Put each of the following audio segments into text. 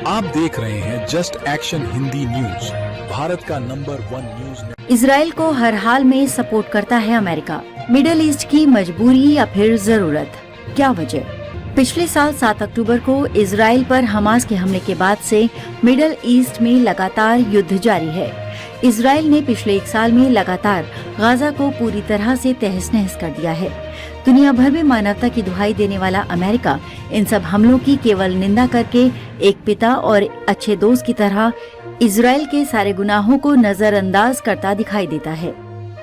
आप देख रहे हैं just action Hindi news, Bharat का नंबर 1 न्यूज। इजराइल को हर हाल में सपोर्ट करता है अमेरिका। मिडिल ईस्ट की मजबूरी या फिर जरूरत, क्या वजह? पिछले साल 7 अक्टूबर को इजराइल पर हमास के हमले के बाद से मिडिल ईस्ट में लगातार युद्ध जारी है। इजराइल ने पिछले 1 साल में लगातार गाजा को पूरी तरह से तहस नहस कर दिया है। दुनिया भर में मानवता की दुहाई देने वाला अमेरिका इन सब हमलों की केवल निंदा करके एक पिता और अच्छे दोस्त की तरह इजराइल के सारे गुनाहों को नजरअंदाज करता दिखाई देता है।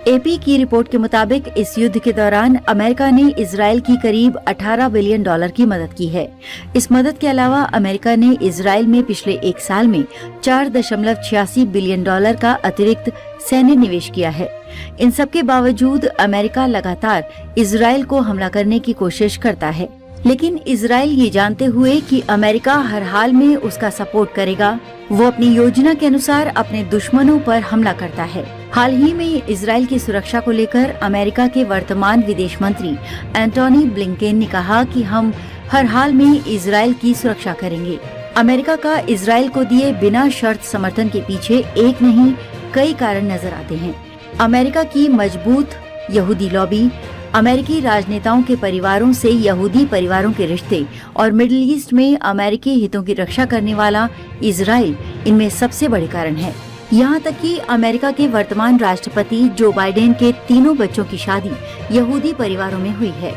एपी की रिपोर्ट के मुताबिक इस युद्ध के दौरान अमेरिका ने इजराइल की करीब $18 बिलियन की मदद की है। इस मदद के अलावा अमेरिका ने इजराइल में पिछले 1 साल में $4.86 बिलियन का अतिरिक्त सैन्य निवेश किया है। इन सब के बावजूद अमेरिका लगातार इजराइल को हमला करने की कोशिश करता है, लेकिन इजराइल ये जानते हुए कि अमेरिका हर हाल में उसका सपोर्ट करेगा, वो अपनी योजना के अनुसार अपने दुश्मनों पर हमला करता है। हाल ही में इजराइल की सुरक्षा को लेकर अमेरिका के वर्तमान विदेश मंत्री एंटोनी ब्लिंकेन ने कहा कि हम हर हाल में इजराइल की सुरक्षा करेंगे। अमेरिका का इजराइल को दिए बिना शर्त समर्थन के पीछे एक नहीं कई कारण नजर आते हैं। अमेरिका की मजबूत यहूदी लॉबी, अमेरिकी राजनेताओं के परिवारों से यहूदी परिवारों के रिश्ते और मिडिल ईस्ट में अमेरिकी हितों की रक्षा करने वाला इजराइल इनमें सबसे बड़े कारण है। यहाँ तक कि अमेरिका के वर्तमान राष्ट्रपति जो बाइडेन के 3 बच्चों की शादी यहूदी परिवारों में हुई है।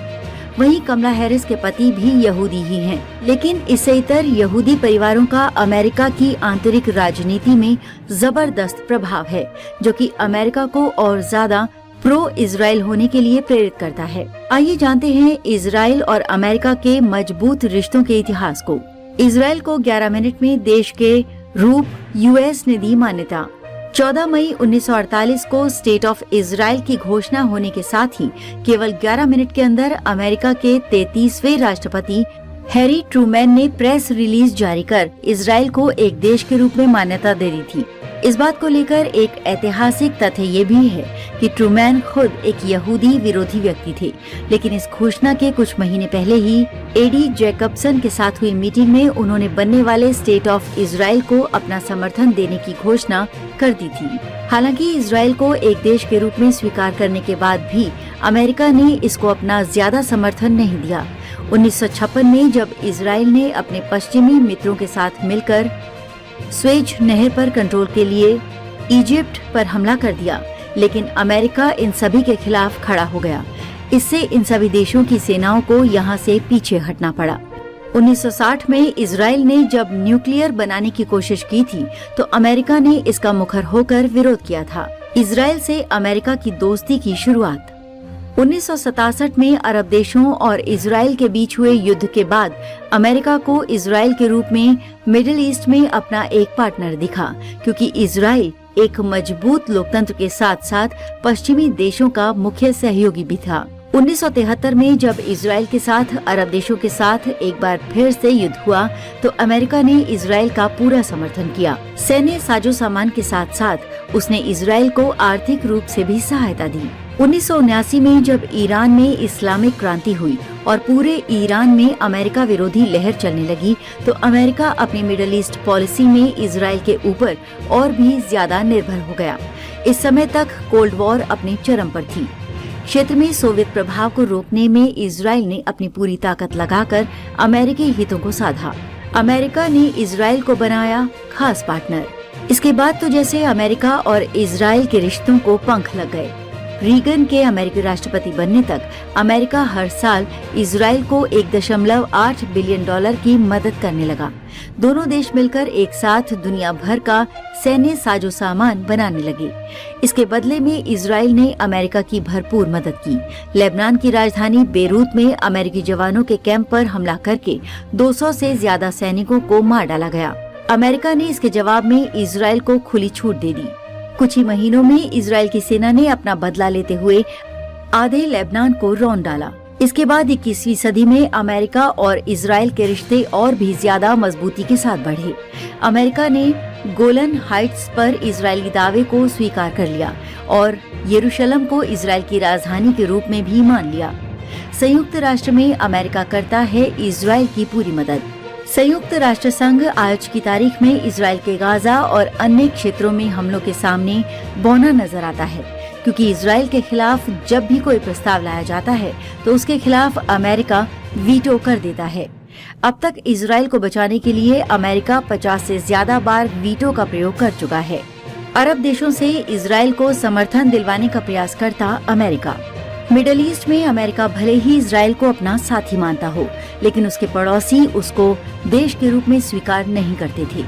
वहीं कमला हैरिस के पति भी यहूदी ही हैं। लेकिन इससे इतर यहूदी परिवारों का अमेरिका की आंतरिक राजनीति में जबरदस्त प्रभाव है, जो कि अमेरिका को और ज्यादा प्रो इजराइल होने के लिए प्रेरित करता है। आइए जानते हैं इजराइल और अमेरिका के मजबूत रिश्तों के इतिहास को। इजराइल को 11 मिनट में देश के रूप यूएस ने दी मान्यता। 14 मई 1948 को स्टेट ऑफ इजराइल की घोषणा होने के साथ ही केवल 11 मिनट के अंदर अमेरिका के 33वें राष्ट्रपति हैरी ट्रूमैन ने प्रेस रिलीज जारी कर इजराइल को एक देश के रूप में मान्यता दे दी थी। इस बात को लेकर एक ऐतिहासिक तथ्य ये भी है कि ट्रूमैन खुद एक यहूदी विरोधी व्यक्ति थे, लेकिन इस घोषणा के कुछ महीने पहले ही एडी जैकबसन के साथ हुई मीटिंग में उन्होंने बनने वाले स्टेट ऑफ इजराइल को अपना समर्थन देने की घोषणा कर दी थी। हालांकि इजराइल को एक देश के रूप में स्वीकार करने के बाद भी अमेरिका ने इसको अपना ज्यादा समर्थन नहीं दिया। 1956 में जब इजराइल ने अपने पश्चिमी मित्रों के साथ मिलकर स्वेज नहर पर कंट्रोल के लिए इजिप्ट पर हमला कर दिया, लेकिन अमेरिका इन सभी के खिलाफ खड़ा हो गया। इससे इन सभी देशों की सेनाओं को यहाँ से पीछे हटना पड़ा। 1960 में इजराइल ने जब न्यूक्लियर बनाने की कोशिश की थी, तो अमेरिका ने इसका मुखर होकर विरोध किया था। इजराइल से अमेरिका की दोस्ती की शुरुआत 1967 में अरब देशों और इजराइल के बीच हुए युद्ध के बाद अमेरिका को इजराइल के रूप में मिडिल ईस्ट में अपना एक पार्टनर दिखा, क्योंकि इजराइल एक मजबूत लोकतंत्र के साथ साथ पश्चिमी देशों का मुख्य सहयोगी भी था। 1973 में जब इजराइल के साथ अरब देशों के साथ एक बार फिर से युद्ध हुआ, तो अमेरिका ने इजराइल का पूरा समर्थन किया। सैन्य साजो सामान के साथ साथ उसने इजराइल को आर्थिक रूप से भी सहायता दी। 1979 में जब ईरान में इस्लामिक क्रांति हुई और पूरे ईरान में अमेरिका विरोधी लहर चलने लगी, तो अमेरिका अपनी मिडिल ईस्ट पॉलिसी में इजराइल के ऊपर और भी ज्यादा निर्भर हो गया। इस समय तक कोल्ड वॉर अपने चरम पर थी। क्षेत्र में सोवियत प्रभाव को रोकने में इजराइल ने अपनी पूरी ताकत लगाकर अमेरिकी हितों को साधा। अमेरिका ने इजराइल को बनाया खास पार्टनर। इसके बाद तो जैसे अमेरिका और इजराइल के रिश्तों को पंख लग गए। रीगन के अमेरिकी राष्ट्रपति बनने तक अमेरिका हर साल इजराइल को $1.8 बिलियन की मदद करने लगा। दोनों देश मिलकर एक साथ दुनिया भर का सैन्य साजो सामान बनाने लगे। इसके बदले में इजराइल ने अमेरिका की भरपूर मदद की। लेबनान की राजधानी बेरूत में अमेरिकी जवानों के कैंप पर हमला करके 200 से ज्यादा सैनिकों को मार डाला गया। अमेरिका ने इसके जवाब में इजराइल को खुली छूट दे दी। कुछ ही महीनों में इजराइल की सेना ने अपना बदला लेते हुए आधे लेबनान को रौंद डाला। इसके बाद 21वीं सदी में अमेरिका और इजराइल के रिश्ते और भी ज्यादा मजबूती के साथ बढ़े। अमेरिका ने गोलन हाइट्स पर इजरायली दावे को स्वीकार कर लिया और यरूशलेम को इजराइल की राजधानी के रूप में भी मान लिया। संयुक्त राष्ट्र में अमेरिका करता है इजराइल की पूरी मदद। संयुक्त राष्ट्र संघ आज की तारीख में इजराइल के गाजा और अन्य क्षेत्रों में हमलों के सामने बौना नजर आता है, क्योंकि इजराइल के खिलाफ जब भी कोई प्रस्ताव लाया जाता है तो उसके खिलाफ अमेरिका वीटो कर देता है। अब तक इजराइल को बचाने के लिए अमेरिका 50 से ज्यादा बार वीटो का प्रयोग कर चुका है। अरब देशों से इजराइल को समर्थन दिलवाने का प्रयास करता अमेरिका। मिडल ईस्ट में अमेरिका भले ही इजराइल को अपना साथी मानता हो, लेकिन उसके पड़ोसी उसको देश के रूप में स्वीकार नहीं करते थे।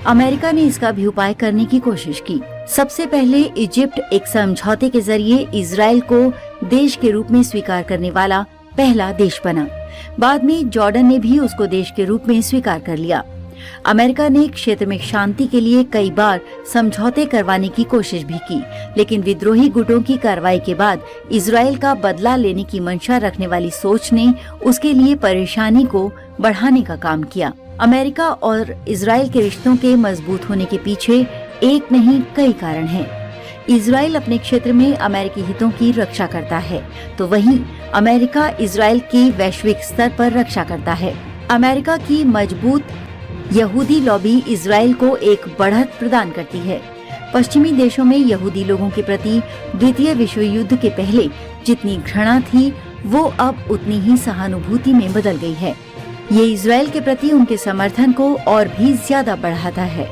अमेरिका ने इसका भी उपाय करने की कोशिश की। सबसे पहले इजिप्ट एक समझौते के जरिए इजराइल को देश के रूप में स्वीकार करने वाला पहला देश बना। बाद में जॉर्डन ने भी उसको देश के रूप में स्वीकार कर लिया। अमेरिका ने क्षेत्र में शांति के लिए कई बार समझौते करवाने की कोशिश भी की, लेकिन विद्रोही गुटों की कार्रवाई के बाद इजराइल का बदला लेने की मंशा रखने वाली सोच ने उसके लिए परेशानी को बढ़ाने का काम किया। अमेरिका और इजराइल के रिश्तों के मजबूत होने के पीछे एक नहीं कई कारण हैं। इजराइल अपने क्षेत्र में अमेरिकी हितों की रक्षा करता है, तो वहीं अमेरिका इजराइल की वैश्विक स्तर पर रक्षा करता है। अमेरिका की मजबूत यहूदी लॉबी इजराइल को एक बढ़त प्रदान करती है। पश्चिमी देशों में यहूदी लोगों के प्रति द्वितीय विश्व युद्ध के पहले जितनी घृणा थी, वो अब उतनी ही सहानुभूति में बदल गई है। ये इजराइल के प्रति उनके समर्थन को और भी ज्यादा बढ़ाता है।